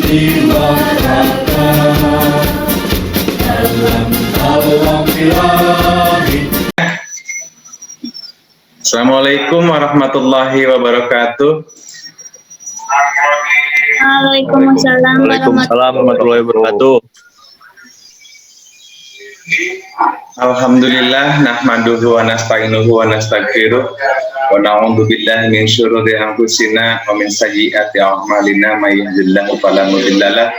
jiwa raga dalam ilahi. Assalamualaikum warahmatullahi wabarakatuh. Waalaikumsalam warahmatullahi wabarakatuh. Alhamdulillah nahmaduhu wa nasta'inuhu wa nastaghfiruh wa na'udzu billahi min syururi anfusina wa min sayyiati a'malina may yahdihillahu fala mudhillalah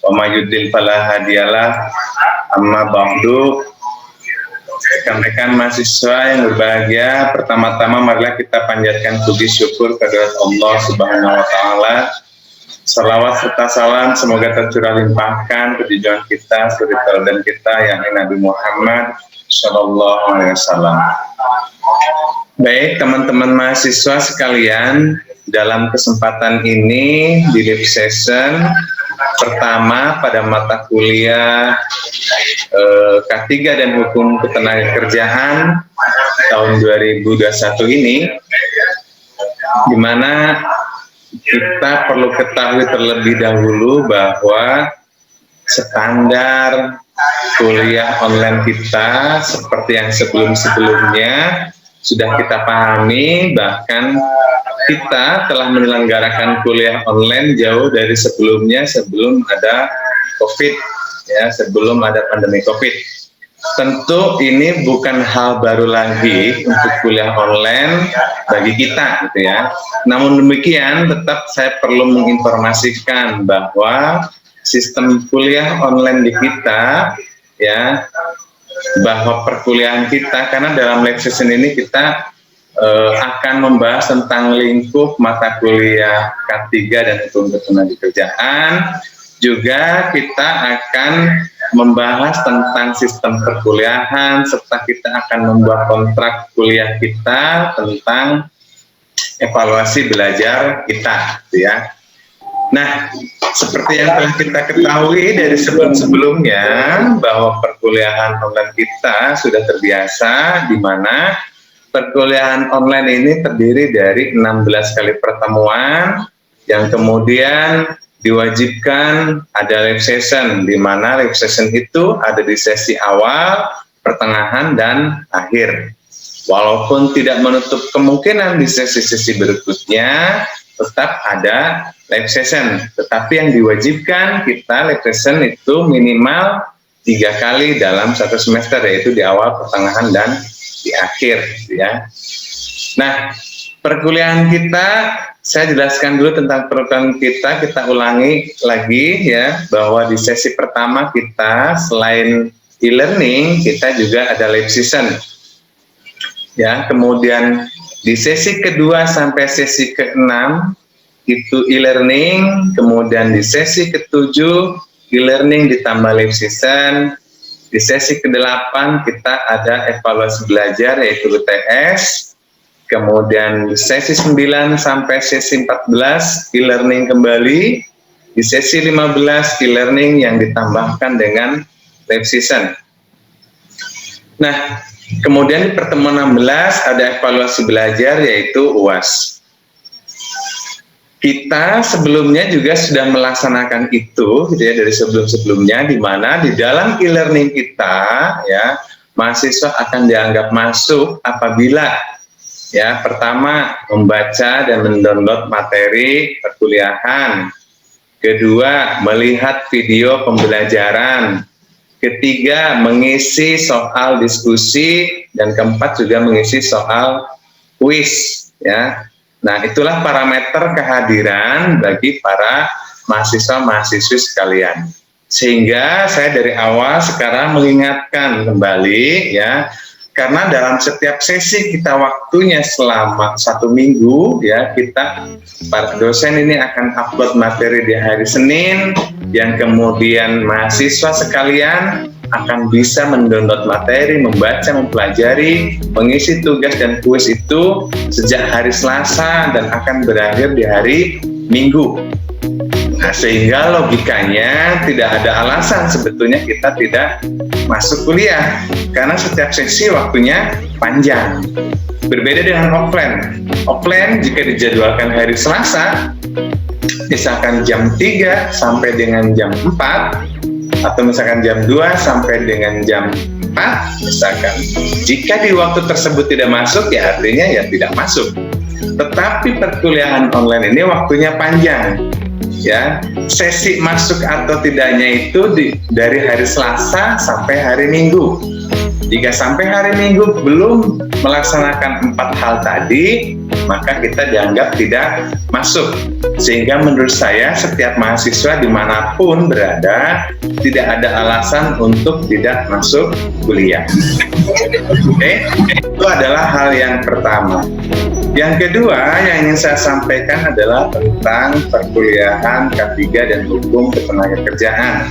wa may yudlil fala hadiyalah. Amma ba'du. Rekan-rekan mahasiswa yang berbahagia, pertama-tama marilah kita panjatkan puji syukur kehadirat Allah Subhanahu wa taala. Salawat serta salam semoga tercurah limpahkan ke junjungan kita, suri teladan kita yang Nabi Muhammad sallallahu alaihi wasallam. Baik, teman-teman mahasiswa sekalian, dalam kesempatan ini di live session pertama pada mata kuliah K3 dan Hukum Ketenagakerjaan tahun 2021 ini, di mana kita perlu ketahui terlebih dahulu bahwa standar kuliah online kita seperti yang sebelum-sebelumnya sudah kita pahami, bahkan kita telah menyelenggarakan kuliah online jauh dari sebelumnya, sebelum ada COVID, ya, sebelum ada pandemi COVID. Tentu ini bukan hal baru lagi untuk kuliah online bagi kita, gitu ya. Namun demikian, tetap saya perlu menginformasikan bahwa sistem kuliah online di kita, ya, bahwa perkuliahan kita, karena dalam live session ini kita akan membahas tentang lingkup mata kuliah K3 dan Hukum Ketenagakerjaan. Juga kita akan membahas tentang sistem perkuliahan, serta kita akan membuat kontrak kuliah kita tentang evaluasi belajar kita, gitu ya. Nah, seperti yang telah kita ketahui dari sebelum-sebelumnya, bahwa perkuliahan online kita sudah terbiasa, di mana perkuliahan online ini terdiri dari 16 kali pertemuan, yang kemudian diwajibkan ada live session, di mana live session itu ada di sesi awal, pertengahan, dan akhir. Walaupun tidak menutup kemungkinan di sesi-sesi berikutnya tetap ada live session, tetapi yang diwajibkan kita live session itu minimal 3 kali dalam satu semester, yaitu di awal, pertengahan, dan di akhir, ya. Nah, perkuliahan kita, saya jelaskan dulu tentang perkuliahan kita ulangi lagi, ya, bahwa di sesi pertama kita selain e-learning, kita juga ada live session, ya. Kemudian di sesi kedua sampai sesi ke-6 itu e-learning, kemudian di sesi ke-7 e-learning ditambah live session. Di sesi ke-8 kita ada evaluasi belajar, yaitu UTS. Kemudian di sesi 9 sampai sesi 14 e-learning kembali. Di sesi 15 e-learning yang ditambahkan dengan live session. Nah, kemudian di pertemuan 16 ada evaluasi belajar, yaitu UAS. Kita sebelumnya juga sudah melaksanakan itu, gitu ya, dari sebelum-sebelumnya, di mana di dalam e-learning kita, ya, mahasiswa akan dianggap masuk apabila, ya, pertama membaca dan mendownload materi perkuliahan, kedua melihat video pembelajaran, ketiga mengisi soal diskusi, dan keempat juga mengisi soal kuis, ya. Nah, itulah parameter kehadiran bagi para mahasiswa-mahasiswi sekalian. Sehingga saya dari awal sekarang mengingatkan kembali, ya, karena dalam setiap sesi kita waktunya selama 1 minggu, ya, kita para dosen ini akan upload materi di hari Senin, yang kemudian mahasiswa sekalian akan bisa mendownload materi, membaca, mempelajari, mengisi tugas dan kuis itu sejak hari Selasa dan akan berakhir di hari Minggu. Nah, sehingga logikanya tidak ada alasan sebetulnya kita tidak masuk kuliah, karena setiap sesi waktunya panjang. Berbeda dengan offline. Offline jika dijadwalkan hari Selasa, misalkan jam 3 sampai dengan jam 4, atau misalkan jam 2 sampai dengan jam 4 misalkan. Jika di waktu tersebut tidak masuk, ya artinya ya tidak masuk. Tetapi perkuliahan online ini waktunya panjang, ya. Sesi masuk atau tidaknya itu dari hari Selasa sampai hari Minggu. Jika sampai hari Minggu belum melaksanakan 4 hal tadi, maka kita dianggap tidak masuk. Sehingga menurut saya setiap mahasiswa dimanapun berada tidak ada alasan untuk tidak masuk kuliah. Oke, itu adalah hal yang pertama. Yang kedua yang ingin saya sampaikan adalah tentang perkuliahan K3 dan hukum ketenagakerjaan.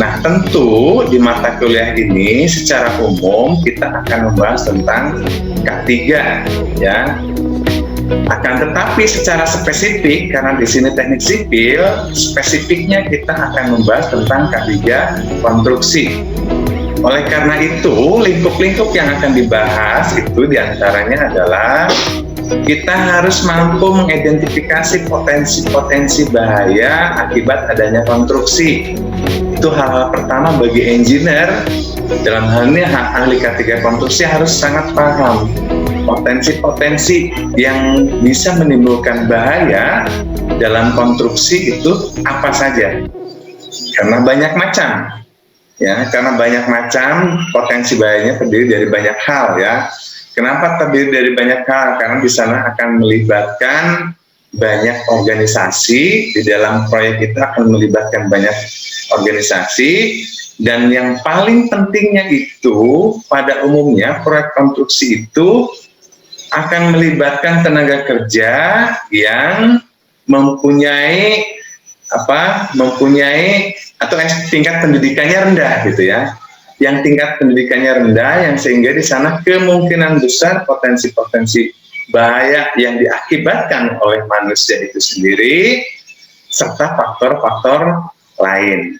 Nah, tentu di mata kuliah ini secara umum kita akan membahas tentang K3, ya. Akan tetapi secara spesifik, karena di sini teknik sipil, spesifiknya kita akan membahas tentang K3 konstruksi. Oleh karena itu, lingkup-lingkup yang akan dibahas itu diantaranya adalah kita harus mampu mengidentifikasi potensi-potensi bahaya akibat adanya konstruksi. Itu hal-hal pertama bagi engineer. Dalam hal ini ahli K3 konstruksi harus sangat paham potensi-potensi yang bisa menimbulkan bahaya dalam konstruksi itu apa saja. Karena banyak macam, ya. Karena banyak macam, potensi bahayanya terdiri dari banyak hal, ya. Kenapa terdiri dari banyak hal? Karena di sana akan melibatkan banyak organisasi, di dalam proyek itu akan melibatkan banyak organisasi, dan yang paling pentingnya itu pada umumnya proyek konstruksi itu akan melibatkan tenaga kerja yang mempunyai atau tingkat pendidikannya rendah gitu ya. Yang tingkat pendidikannya rendah, yang sehingga di sana kemungkinan besar potensi-potensi bahaya yang diakibatkan oleh manusia itu sendiri, serta faktor-faktor lain.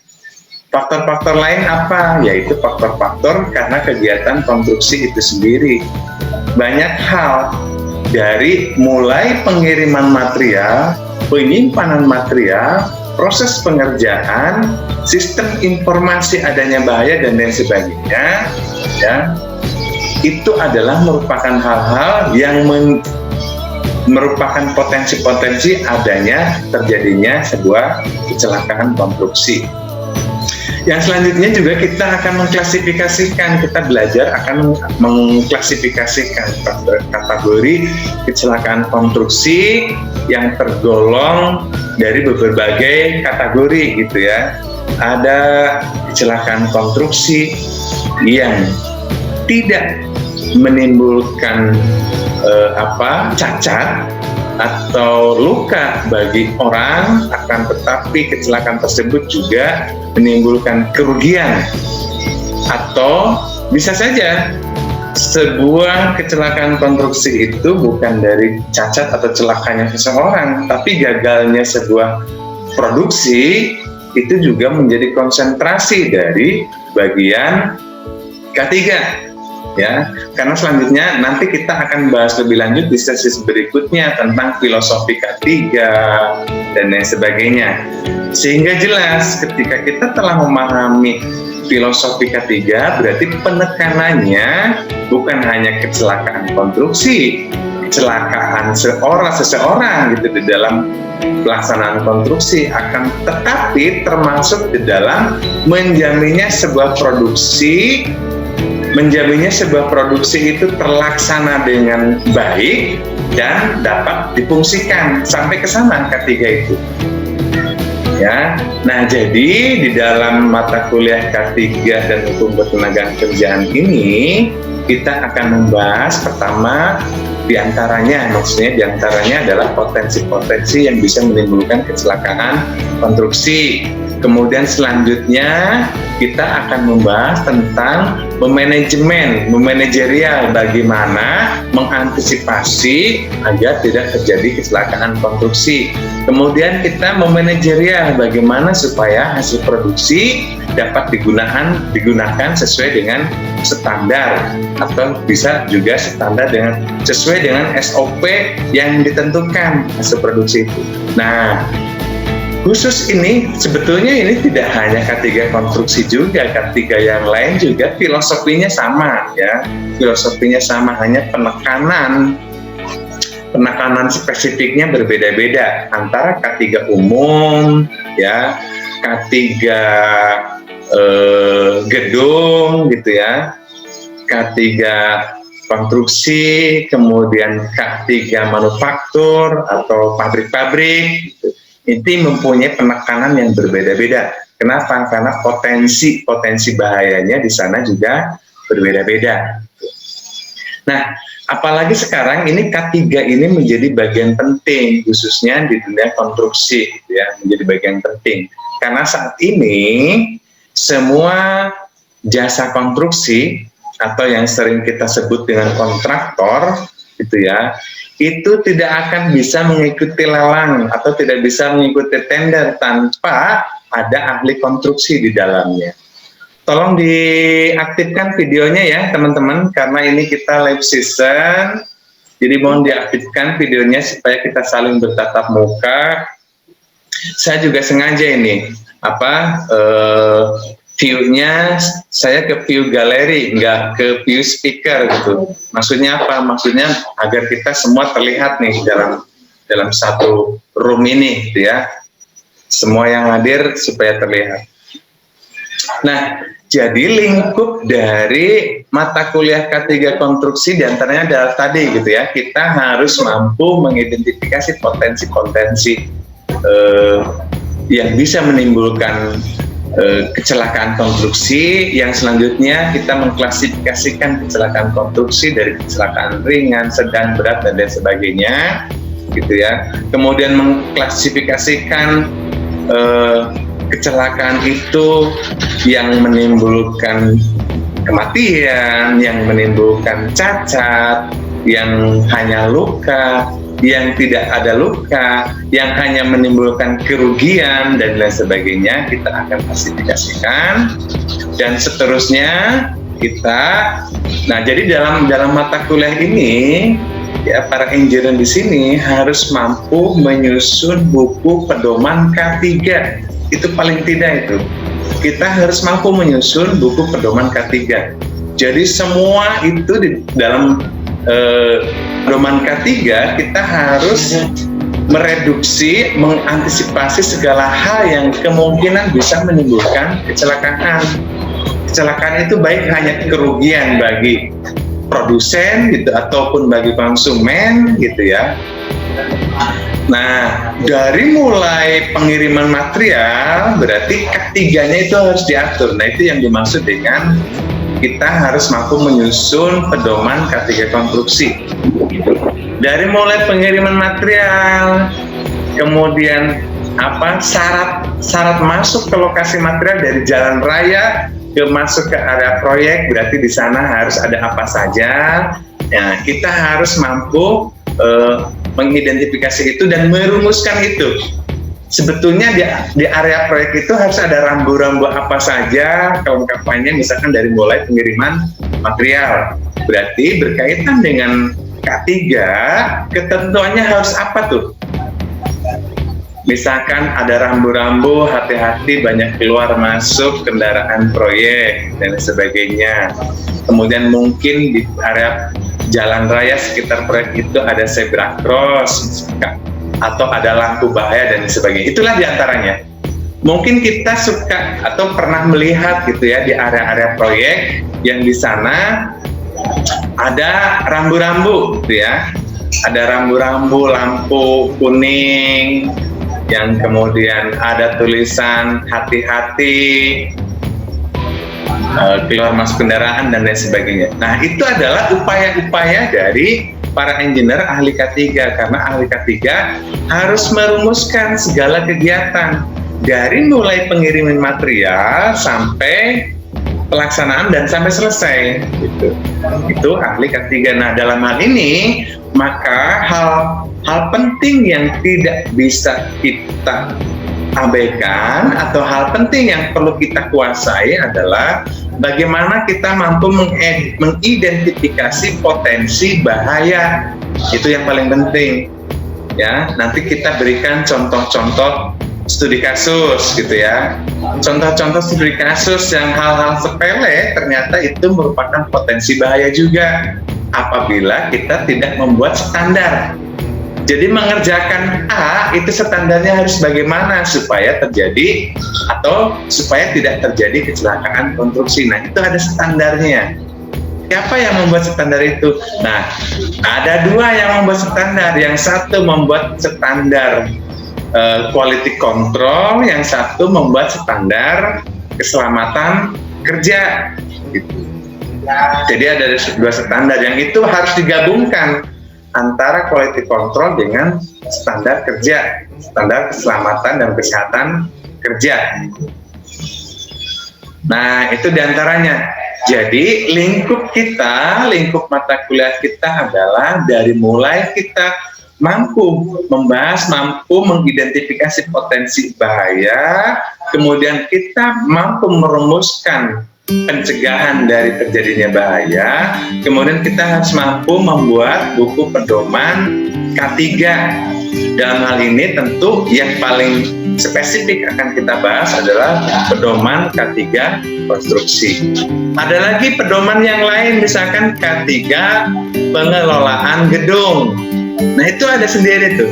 Faktor-faktor lain apa? Yaitu faktor-faktor karena kegiatan konstruksi itu sendiri. Banyak hal, dari mulai pengiriman material, penyimpanan material, proses pengerjaan, sistem informasi adanya bahaya dan lain sebagainya, ya, itu adalah merupakan hal-hal yang merupakan potensi-potensi adanya terjadinya sebuah kecelakaan konstruksi. Yang selanjutnya juga kita akan mengklasifikasikan, kita belajar akan mengklasifikasikan kategori kecelakaan konstruksi yang tergolong dari berbagai kategori gitu ya. Ada kecelakaan konstruksi yang tidak menimbulkan cacat atau luka bagi orang, akan tetapi kecelakaan tersebut juga menimbulkan kerugian, atau bisa saja sebuah kecelakaan konstruksi itu bukan dari cacat atau celakanya seseorang, tapi gagalnya sebuah produksi itu juga menjadi konsentrasi dari bagian K3. Ya, karena selanjutnya nanti kita akan bahas lebih lanjut di sesi berikutnya tentang filosofi K3 dan lain sebagainya. Sehingga jelas ketika kita telah memahami filosofi K3, berarti penekanannya bukan hanya kecelakaan konstruksi, kecelakaan seseorang gitu di dalam pelaksanaan konstruksi, akan tetapi termasuk di dalam menjaminnya sebuah produksi itu terlaksana dengan baik dan dapat difungsikan sampai ke sana K3 itu. Ya, nah jadi di dalam mata kuliah K3 dan hukum ketenagakerjaan ini kita akan membahas pertama diantaranya adalah potensi-potensi yang bisa menimbulkan kecelakaan konstruksi. Kemudian selanjutnya kita akan membahas tentang memanajerial, bagaimana mengantisipasi agar tidak terjadi kecelakaan konstruksi. Kemudian kita memanajerial, bagaimana supaya hasil produksi dapat digunakan sesuai dengan standar, atau bisa juga sesuai dengan SOP yang ditentukan hasil produksi itu. Nah, khusus ini sebetulnya ini tidak hanya K3 konstruksi juga, K3 yang lain juga filosofinya sama ya. Filosofinya sama, hanya penekanan spesifiknya berbeda-beda antara K3 umum ya, K3 gedung gitu ya, K3 konstruksi, kemudian K3 manufaktur atau pabrik-pabrik gitu. Ini mempunyai penekanan yang berbeda-beda. Kenapa? Karena potensi bahayanya di sana juga berbeda-beda. Nah, apalagi sekarang ini K3 ini menjadi bagian penting, khususnya di dunia konstruksi, ya, menjadi bagian penting. Karena saat ini semua jasa konstruksi atau yang sering kita sebut dengan kontraktor, gitu ya, itu tidak akan bisa mengikuti lelang atau tidak bisa mengikuti tender tanpa ada ahli konstruksi di dalamnya. Tolong diaktifkan videonya ya teman-teman, karena ini kita live season, jadi mohon diaktifkan videonya supaya kita saling bertatap muka. Saya juga sengaja ini view-nya saya ke view galeri, nggak ke view speaker gitu. Maksudnya apa? Maksudnya agar kita semua terlihat nih dalam satu room ini gitu ya. Semua yang hadir supaya terlihat. Nah, jadi lingkup dari mata kuliah K3 konstruksi diantaranya adalah tadi gitu ya, kita harus mampu mengidentifikasi potensi-potensi yang bisa menimbulkan kecelakaan konstruksi. Yang selanjutnya kita mengklasifikasikan kecelakaan konstruksi dari kecelakaan ringan, sedang, berat, dan lain sebagainya gitu ya. Kemudian mengklasifikasikan kecelakaan itu yang menimbulkan kematian, yang menimbulkan cacat, yang hanya luka, yang tidak ada luka, yang hanya menimbulkan kerugian, dan lain sebagainya, kita akan klasifikasikan. Dan seterusnya jadi dalam mata kuliah ini ya, para engineer di sini harus mampu menyusun buku pedoman K3. Itu paling tidak itu. Kita harus mampu menyusun buku pedoman K3. Jadi semua itu di dalam pedoman K3 kita harus mereduksi, mengantisipasi segala hal yang kemungkinan bisa menimbulkan kecelakaan. Kecelakaan itu baik hanya kerugian bagi produsen gitu ataupun bagi konsumen gitu ya. Nah, dari mulai pengiriman material berarti ketiganya itu harus diatur. Nah, itu yang dimaksud dengan kita harus mampu menyusun pedoman K3 konstruksi. Dari mulai pengiriman material, kemudian syarat masuk ke lokasi material dari jalan raya masuk ke area proyek, berarti di sana harus ada apa saja. Nah, kita harus mampu mengidentifikasi itu dan merumuskan itu. Sebetulnya di area proyek itu harus ada rambu-rambu apa saja kelengkapannya, misalkan dari mulai pengiriman material. Berarti berkaitan dengan K3, ketentuannya harus apa tuh? Misalkan ada rambu-rambu, hati-hati banyak keluar masuk kendaraan proyek dan sebagainya. Kemudian mungkin di area jalan raya sekitar proyek itu ada zebra cross atau ada lampu bahaya dan sebagainya. Itulah diantaranya. Mungkin kita suka atau pernah melihat gitu ya di area-area proyek yang di sana ada rambu-rambu gitu ya. Ada rambu-rambu lampu kuning yang kemudian ada tulisan hati-hati keluar masuk kendaraan dan lain sebagainya. Nah, itu adalah upaya-upaya dari para engineer ahli K3, karena ahli K3 harus merumuskan segala kegiatan dari mulai pengiriman material sampai pelaksanaan dan sampai selesai gitu. Itu ahli K3. Nah, dalam hal ini maka hal penting yang tidak bisa kita abaikan atau hal penting yang perlu kita kuasai adalah bagaimana kita mampu mengidentifikasi potensi bahaya. Itu yang paling penting. Ya, nanti kita berikan contoh-contoh studi kasus gitu ya. Contoh-contoh studi kasus yang hal-hal sepele ternyata itu merupakan potensi bahaya juga apabila kita tidak membuat standar. Jadi mengerjakan A itu standarnya harus bagaimana supaya terjadi atau supaya tidak terjadi kecelakaan konstruksi. Nah, itu ada standarnya. Siapa yang membuat standar itu? Nah, ada dua yang membuat standar. Yang satu membuat standar quality control, yang satu membuat standar keselamatan kerja. Gitu. Jadi ada dua standar yang itu harus digabungkan antara quality control dengan standar kerja, standar keselamatan dan kesehatan kerja. Nah, itu diantaranya. Jadi lingkup kita, lingkup mata kuliah kita adalah dari mulai kita mampu membahas, mampu mengidentifikasi potensi bahaya, kemudian kita mampu merumuskan pencegahan dari terjadinya bahaya, kemudian kita harus mampu membuat buku pedoman K3. Dalam hal ini tentu yang paling spesifik akan kita bahas adalah pedoman K3 konstruksi. Ada lagi pedoman yang lain, misalkan K3 pengelolaan gedung. Nah, itu ada sendiri tuh.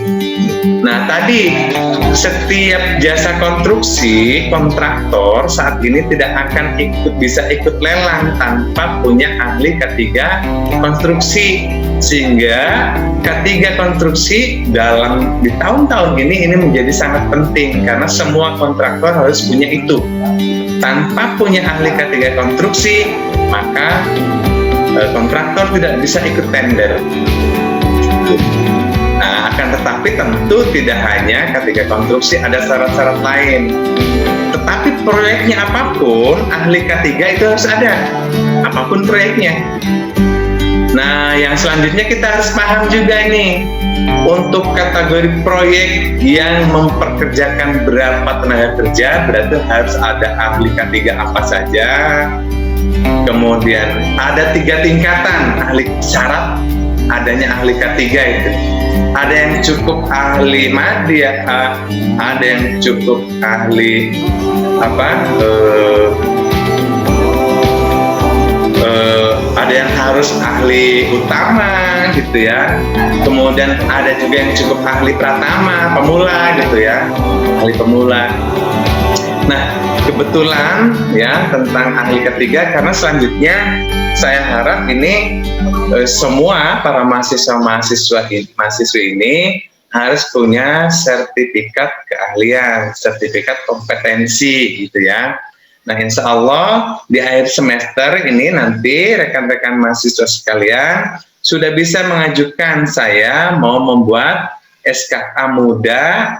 Nah, tadi setiap jasa konstruksi kontraktor saat ini tidak akan bisa ikut lelang tanpa punya ahli K3 konstruksi, sehingga K3 konstruksi di tahun-tahun ini menjadi sangat penting karena semua kontraktor harus punya itu. Tanpa punya ahli K3 konstruksi, maka kontraktor tidak bisa ikut tender. Nah, akan tetapi tentu tidak hanya K3 konstruksi, ada syarat-syarat lain. Tetapi proyeknya apapun, ahli K3 itu harus ada, apapun proyeknya. Nah, yang selanjutnya kita harus paham juga nih, untuk kategori proyek yang memperkerjakan berapa tenaga kerja, berarti harus ada ahli K3 apa saja. Kemudian ada 3 tingkatan ahli syarat adanya ahli K3 itu. Ada yang cukup ahli madya, ada yang cukup ahli ada yang harus ahli utama gitu ya. Kemudian ada juga yang cukup ahli pratama, pemula gitu ya, ahli pemula. Nah, kebetulan ya tentang ahli K3, karena selanjutnya saya harap ini semua para mahasiswa ini harus punya sertifikat keahlian, sertifikat kompetensi gitu ya. Nah, insya Allah di akhir semester ini nanti rekan-rekan mahasiswa sekalian sudah bisa mengajukan saya mau membuat SKA muda.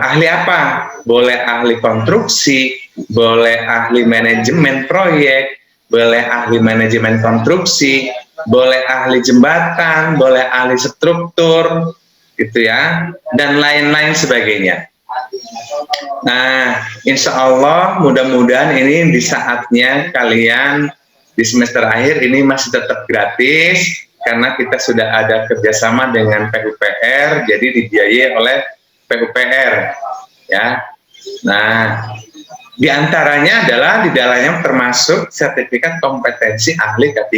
Ahli apa? Boleh ahli konstruksi, boleh ahli manajemen proyek, boleh ahli manajemen konstruksi, boleh ahli jembatan, boleh ahli struktur, gitu ya, dan lain-lain sebagainya. Nah, insya Allah mudah-mudahan ini di saatnya kalian di semester akhir ini masih tetap gratis, karena kita sudah ada kerjasama dengan PUPR, jadi dibiayai oleh PUPR ya. Nah, diantaranya adalah di dalamnya termasuk sertifikat kompetensi ahli K3.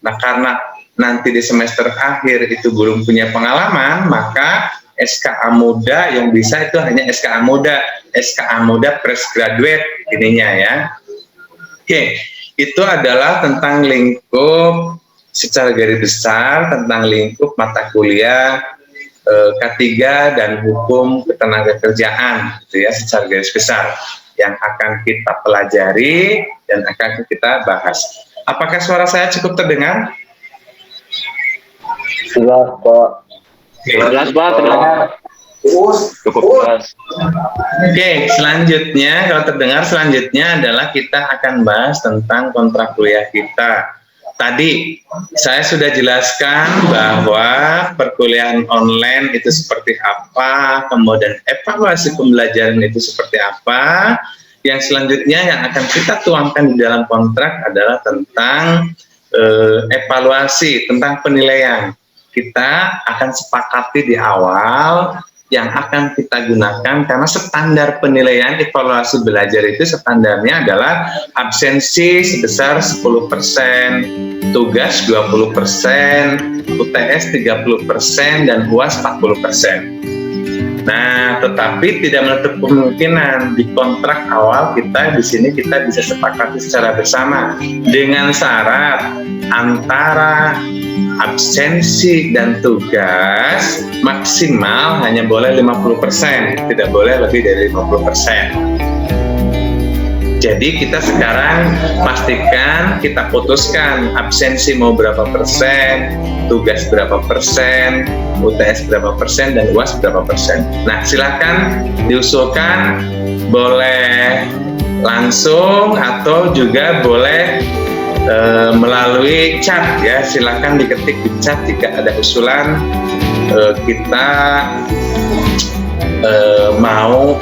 Nah, karena nanti di semester akhir itu belum punya pengalaman, maka SKA muda yang bisa itu hanya SKA muda fresh graduate ininya ya. Oke, itu adalah tentang lingkup secara garis besar tentang lingkup mata kuliah K3 dan hukum ketenagakerjaan gitu ya, secara garis besar yang akan kita pelajari dan akan kita bahas. Apakah suara saya cukup terdengar? Jelas, Pak. Jelas, Pak, terdengar. Cukup jelas. Oke, selanjutnya kalau terdengar, selanjutnya adalah kita akan bahas tentang kontrak kuliah kita. tadi saya sudah jelaskan bahwa perkuliahan online itu seperti apa, kemudian evaluasi pembelajaran itu seperti apa. Yang selanjutnya yang akan kita tuangkan di dalam kontrak adalah tentang evaluasi, tentang penilaian. Kita akan sepakati di awal yang akan kita gunakan, karena standar penilaian evaluasi belajar itu standarnya adalah absensi sebesar 10%, tugas 20%, UTS 30%, dan UAS 40%. Nah, tetapi tidak menutup kemungkinan di kontrak awal kita di sini kita bisa sepakati secara bersama dengan syarat antara absensi dan tugas maksimal hanya boleh 50%, tidak boleh lebih dari 50%. Jadi kita sekarang pastikan kita putuskan absensi mau berapa persen, tugas berapa persen, UTS berapa persen, dan UAS berapa persen. Nah, silakan diusulkan, boleh langsung atau juga boleh melalui chat ya. Silakan diketik di chat jika ada usulan kita mau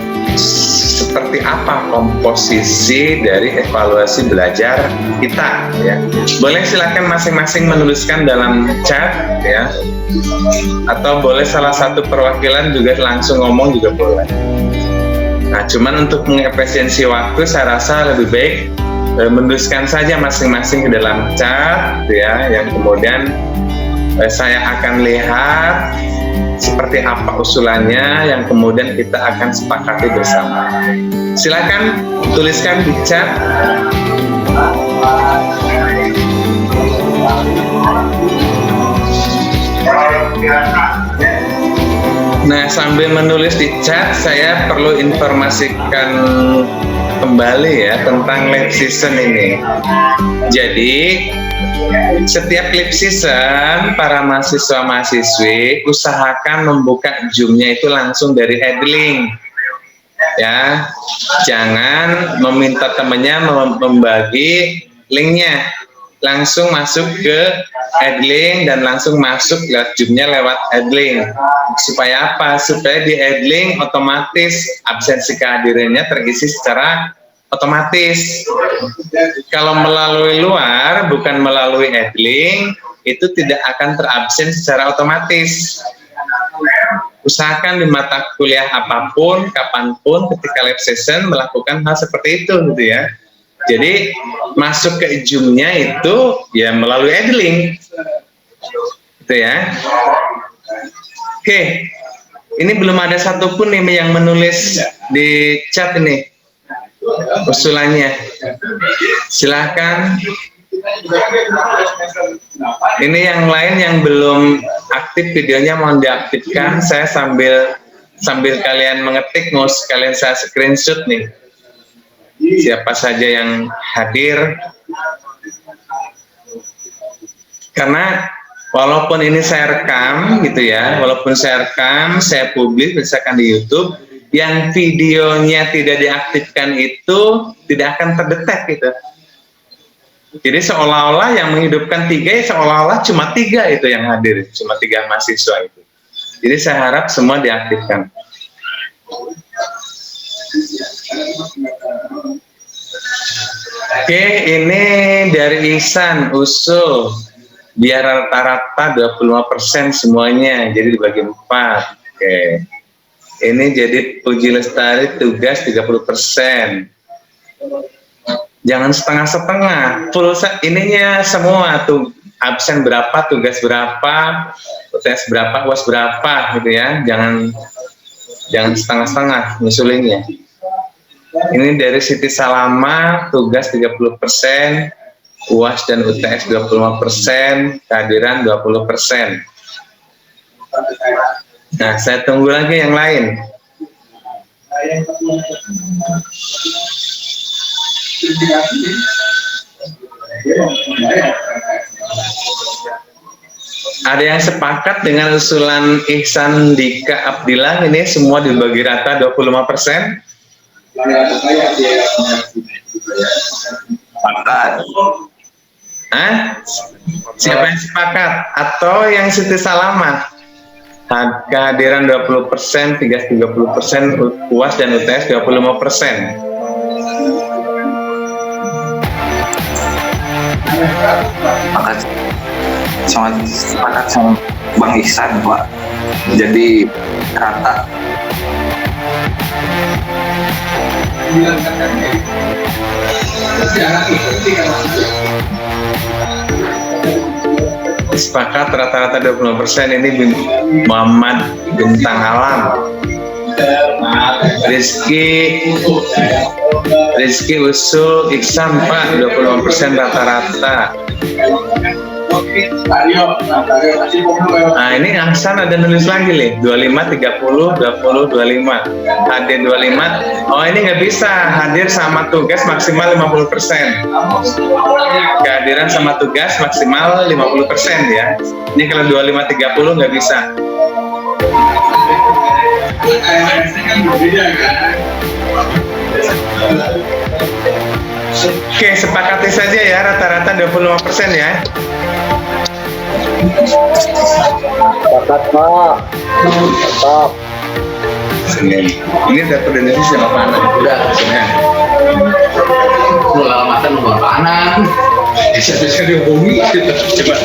seperti apa komposisi dari evaluasi belajar kita ya. Boleh silakan masing-masing menuliskan dalam chat ya, atau boleh salah satu perwakilan juga langsung ngomong juga boleh. Nah, cuman untuk mengefisiensi waktu saya rasa lebih baik menuliskan saja masing-masing ke dalam chat ya, yang kemudian saya akan lihat seperti apa usulannya yang kemudian kita akan sepakati bersama. Silakan tuliskan di chat. Nah, sambil menulis di chat, saya perlu informasikan kembali ya tentang lab season ini. Jadi setiap lab season para mahasiswa-mahasiswi usahakan membuka Zoom-nya itu langsung dari Edlink ya, jangan meminta temannya membagi linknya, langsung masuk ke Edlink dan langsung masuk lewat Zoom-nya lewat Edlink. Supaya apa? Supaya di Edlink otomatis absensi kehadirannya terisi secara otomatis. Kalau melalui luar, bukan melalui Edlink, itu tidak akan terabsen secara otomatis. Usahakan di mata kuliah apapun, kapanpun, ketika live session melakukan hal seperti itu gitu ya. Jadi masuk ke Zoom-nya itu ya melalui Edlink, gitu ya. Oke, ini belum ada satupun nih yang menulis di chat ini usulannya. Silahkan. Ini yang lain yang belum aktif videonya mohon diaktifkan. Saya sambil kalian mengetik mau sekalian saya screenshot nih. Siapa saja yang hadir, karena walaupun ini saya rekam gitu ya, walaupun saya rekam, saya publik misalkan di YouTube, yang videonya tidak diaktifkan itu tidak akan terdetek gitu. Jadi seolah-olah yang menghidupkan 3 ya seolah-olah cuma 3 itu yang hadir, cuma 3 mahasiswa itu. Jadi saya harap semua diaktifkan. Oke, ini dari Ihsan usul biar rata-rata 25% semuanya, jadi dibagi 4. Oke. Ini jadi Puji Lestari tugas 30%. Jangan setengah-setengah, full ininya semua tuh, absen berapa, tugas berapa, UTS berapa, UAS berapa gitu ya. Jangan setengah-setengah nyusulinnya. Ini dari Siti Salama, tugas 30%, UAS dan UTS 25%, kehadiran 20%. Nah, saya tunggu lagi yang lain. Ada yang sepakat dengan usulan Ihsan Dika Abdillah ini semua dibagi rata 25%? Hah? Siapa yang sepakat? Atau yang Siti Salamah? Kehadiran 20%, 30% UAS dan UTS 25%. Sangat sepakat sama Bang Ihsan, Pak. Jadi rata. Sepakat rata-rata 25%. Ini Muhammad Bintang Alam. Rizky Usul Iksan Pak 25% rata-rata. Nah ini Ahsan ada nulis lagi nih 25, 30, 20, 25 hadir 25. Oh ini nggak bisa, hadir sama tugas maksimal 50%. Kehadiran sama tugas maksimal 50% ya. Ini kalau 25, 30 nggak bisa. Oke, sepakati saja ya rata-rata 25% ya. Sepakat, Pak. Tetap. Ini udah koordinasi sama Pak Anan. Udah, sudah. Lu alamatan nomor kanan. Bisa dihubungi. Coba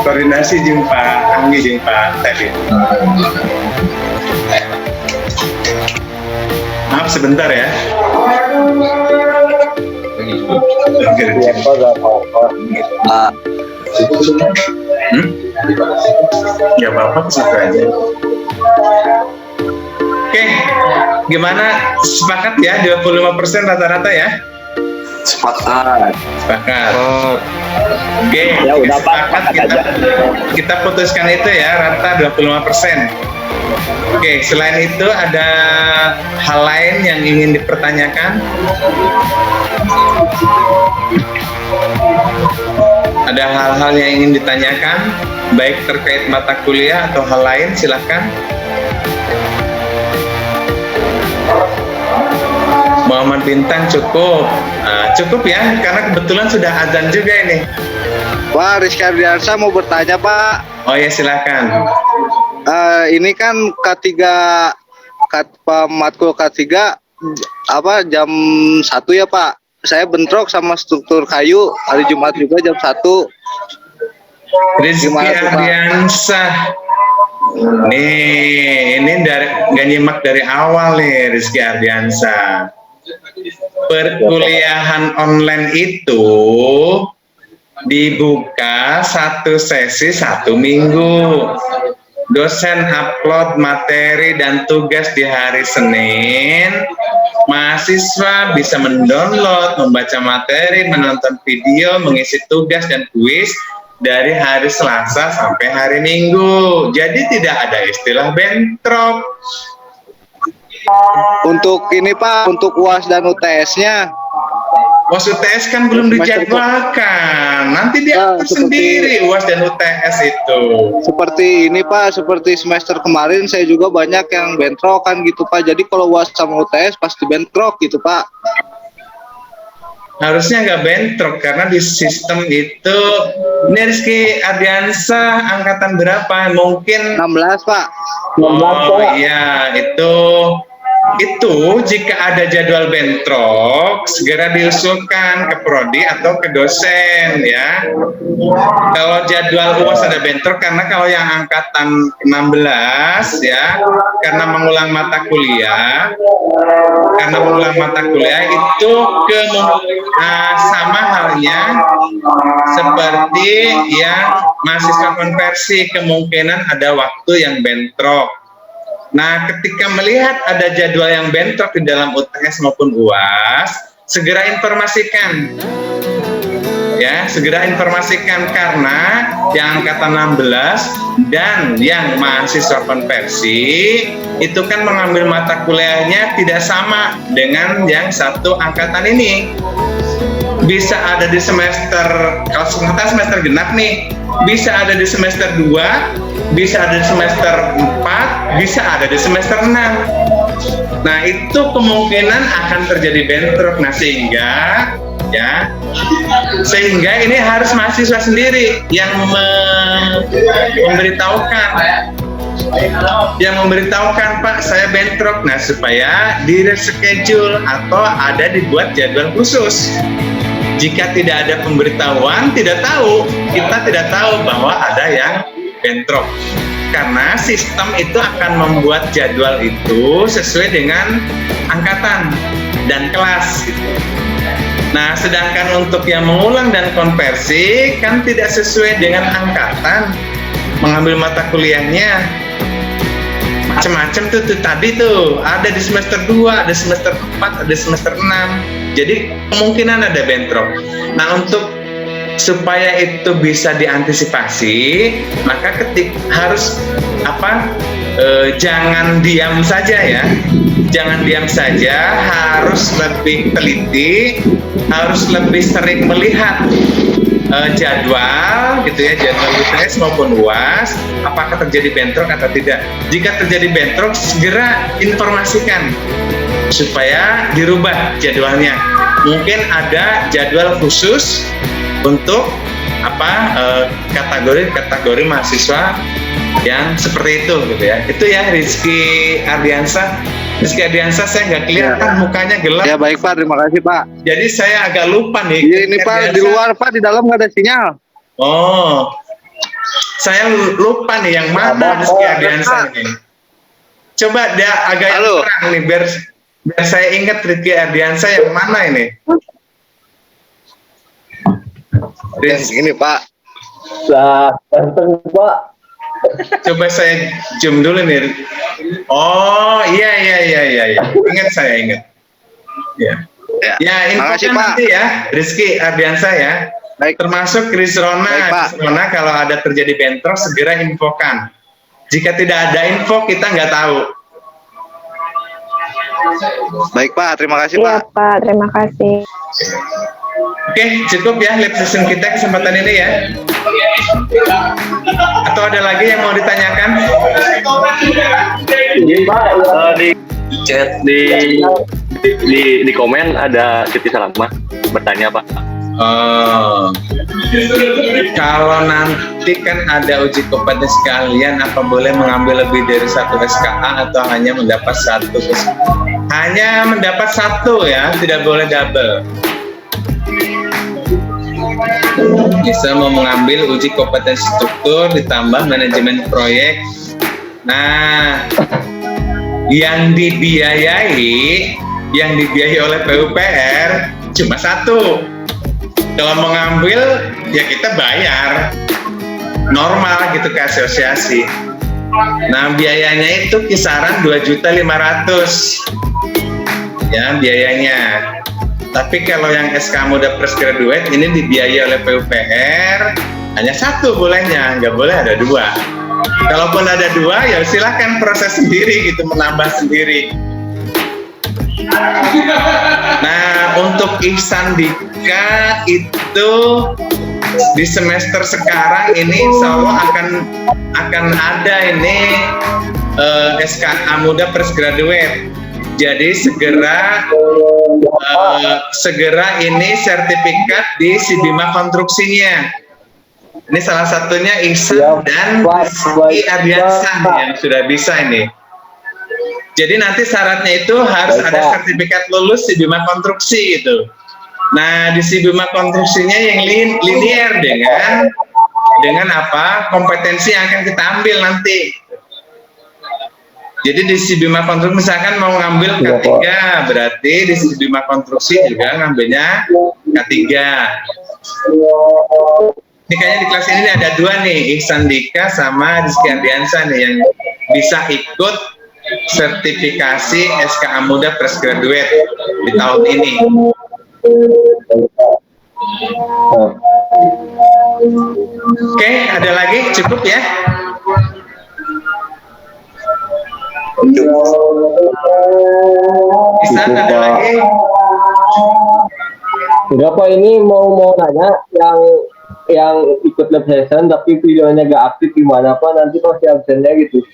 koordinasi jeung Pak Anggi jeung Pak Teddy. Maaf sebentar ya. Oke. Iya, Pak, nggak apa-apa. Ya apa-apa ke situ aja. Oke, gimana? Sepakat ya 25% rata-rata ya? Sepakat. Sepakat. Oke, Ya udah, Pak, sepakat kita putuskan itu ya rata 25%. Oke, selain itu ada hal lain yang ingin dipertanyakan? Ada hal-hal yang ingin ditanyakan, baik terkait mata kuliah atau hal lain, silahkan. Muhammad Bintang cukup. Cukup ya, karena kebetulan sudah azan juga ini. Pak, Rizky Ardiansa mau bertanya, Pak. Oh ya, silakan. Ini kan K3, matkul K3 jam 1 ya, Pak. Saya bentrok sama struktur kayu hari Jumat juga jam 1. Rizky Ardiansa. Nih, ini nggak nyimak dari awal nih Rizky Ardiansa. Perkuliahan online itu dibuka satu sesi 1 minggu. Dosen upload materi dan tugas di hari Senin. Mahasiswa bisa mendownload, membaca materi, menonton video, mengisi tugas dan kuis dari hari Selasa sampai hari Minggu. Jadi tidak ada istilah bentrok. Untuk ini, Pak, untuk UAS dan UTS-nya. UAS UTS kan belum dijadwalkan. Nanti diatur sendiri UAS dan UTS itu. Seperti ini, Pak, seperti semester kemarin saya juga banyak yang bentrok kan gitu, Pak. Jadi kalau UAS sama UTS pasti bentrok gitu, Pak. Harusnya nggak bentrok karena di sistem itu. Ini Rizky Ardiansa angkatan berapa? Mungkin 16, Pak. Oh iya, itu jika ada jadwal bentrok segera diusulkan ke prodi atau ke dosen ya. Kalau jadwal UAS ada bentrok, karena kalau yang angkatan 16 ya, karena mengulang mata kuliah itu sama halnya seperti yang mahasiswa konversi, kemungkinan ada waktu yang bentrok. Nah, ketika melihat ada jadwal yang bentrok di dalam UTS maupun UAS, segera informasikan. Ya, segera informasikan, karena yang angkatan 16 dan yang mahasiswa konversi itu kan mengambil mata kuliahnya tidak sama dengan yang satu angkatan ini. Bisa ada di semester, kalau semester genap nih, bisa ada di semester 2, bisa ada di semester 4, bisa ada di semester 6. Nah, itu kemungkinan akan terjadi bentrok. Nah, sehingga ya. Sehingga ini harus mahasiswa sendiri yang memberitahukan Pak saya bentrok. Nah, supaya di reschedule atau ada dibuat jadwal khusus. Jika tidak ada pemberitahuan, kita tidak tahu bahwa ada yang bentrok. Karena sistem itu akan membuat jadwal itu sesuai dengan angkatan dan kelas gitu. Nah, sedangkan untuk yang mengulang dan konversi kan tidak sesuai dengan angkatan mengambil mata kuliahnya. Macam-macam tuh tadi tuh ada di semester 2, ada semester 4, ada semester 6. Jadi kemungkinan ada bentrok. Nah, untuk supaya itu bisa diantisipasi, maka harus jangan diam saja ya. Jangan diam saja, harus lebih teliti, harus lebih sering melihat jadwal gitu ya, jadwal UTS maupun UAS, apakah terjadi bentrok atau tidak. Jika terjadi bentrok, segera informasikan supaya dirubah jadwalnya. Mungkin ada jadwal khusus untuk kategori mahasiswa yang seperti itu gitu ya. Itu ya Rizky Ardiansyah. Rizky Ardiansyah, saya nggak kelihatan mukanya gelap. Ya baik Pak, terima kasih Pak. Jadi saya agak lupa nih. Iya, ini Pak di luar Pak, di dalam nggak ada sinyal. Oh, saya lupa nih yang mana Rizky Ardiansyah ini. Coba dia agak terang nih biar saya ingat Rizky Ardiansyah yang mana ini. Ini Pak. Lah, ganteng Pak. Coba saya zoom dulu nih. Oh iya. Ingat saya ingat. Ya. Infokan nanti ya, Rizky Ardiansyah ya. Baik. Termasuk Chris Rona. Kalau ada terjadi bentrok segera infokan. Jika tidak ada info kita nggak tahu. Baik Pak, terima kasih Iya Pak. Pak, terima kasih. Oke, cukup ya live session kita kesempatan ini ya. Atau ada lagi yang mau ditanyakan? Ini Pak, di chat di komen ada Siti Salamah bertanya Pak. Kalau nanti kan ada uji kompetensi kalian, apa boleh mengambil lebih dari 1 SKA atau hanya mendapat 1? Hanya mendapat 1 ya, tidak boleh double. Bisa mau mengambil uji kompetensi struktur ditambah manajemen proyek. Nah, yang dibiayai oleh PUPR cuma 1. Kalau mengambil ya kita bayar normal gitu ke asosiasi. Nah, biayanya itu kisaran 2.500.000 ya biayanya. Tapi kalau yang SK Muda Fresh Graduate ini dibiayai oleh PUPR hanya 1 bolehnya, nggak boleh ada 2. Kalaupun ada 2 ya silahkan proses sendiri gitu, menambah sendiri. Nah, untuk Ihsan Dika itu di semester sekarang ini insya Allah akan ada ini SKA Muda Fresh Graduate. Jadi segera ini sertifikat di Sibima konstruksinya. Ini salah satunya Ihsan dan Rizky Ardiansyah yang sudah bisa ini. Jadi nanti syaratnya itu harus ada sertifikat lulus Sibima konstruksi itu. Nah, di Sibima konstruksinya yang linear dengan kompetensi yang akan kita ambil nanti. Jadi di Sibima konstruksi misalkan mau ngambil K3, berarti di Sibima konstruksi juga ngambilnya K3. Ini kayaknya di kelas ini ada 2 nih, Ihsan Dika sama Rizky Ardiansyah nih yang bisa ikut sertifikasi SKA Muda Fresh Graduate di tahun ini. Oke, ada lagi? Cukup ya? Ihsan, ada lagi? Enggak Pak, ini mau nanya yang ikut live session tapi videonya gak aktif gimana Pak, nanti pasti absennya gitu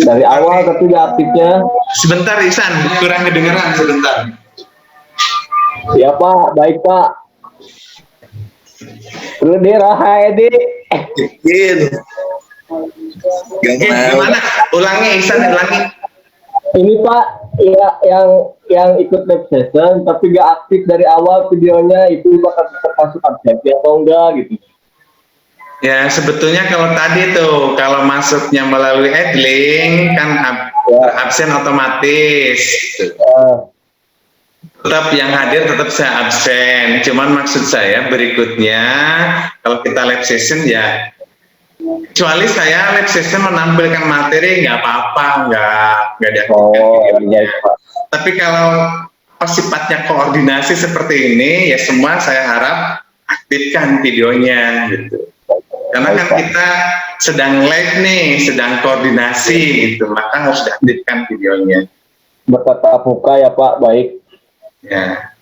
dari awal tapi gak aktifnya. Sebentar Ihsan, kurang kedengeran sebentar. Ya Pak, baik Pak. Lu di Rahai di. Gitu. Oke, gimana? Ulangi, Ihsan, ulangi. Ini Pak, ya yang ikut live session tapi gak aktif dari awal videonya itu bakal tetap masuk absensi atau enggak gitu. Ya, sebetulnya kalau tadi tuh, kalau masuknya melalui Adlink kan absen otomatis. Tetap yang hadir tetap saya absen. Cuman maksud saya berikutnya, kalau kita live session ya, kecuali saya live session menampilkan materi nggak apa-apa, nggak diaktifkan videonya. Pak. Tapi kalau sifatnya koordinasi seperti ini, ya semua saya harap aktifkan videonya gitu. Karena kan kita sedang live nih, sedang koordinasi gitu, maka harus diaktifkan videonya. Bertatap muka ya Pak, baik. Ya,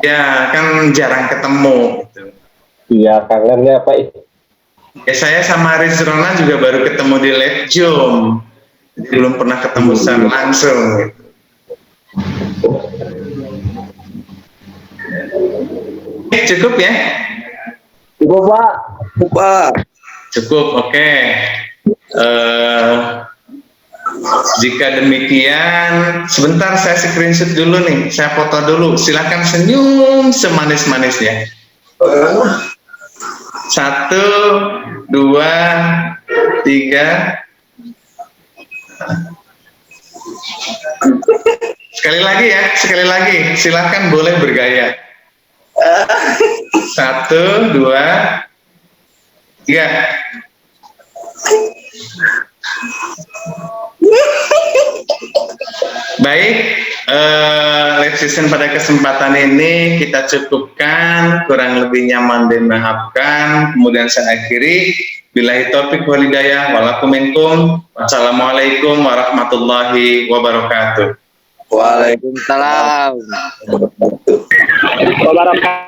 ya kan jarang ketemu. Gitu. Iya, kangen ya Pak. Ya saya sama Rizrona juga baru ketemu di live Zoom, jadi belum pernah ketemu secara langsung. Gitu. Oke, cukup ya? Cukup Pak. Pak. Cukup, oke. Jika demikian, sebentar saya screenshot dulu nih, saya foto dulu. Silakan senyum semanis-manisnya. 1, 2, 3. Sekali lagi ya, sekali lagi. Silakan boleh bergaya. 1, 2, 3. Baik, live session pada kesempatan ini kita cukupkan, kurang lebihnya mohon dimaafkan. Kemudian saya akhiri, billahi taufiq wal hidayah, walakum minkum. Wassalamualaikum warahmatullahi wabarakatuh. Waalaikumsalam. Wabarakatuh.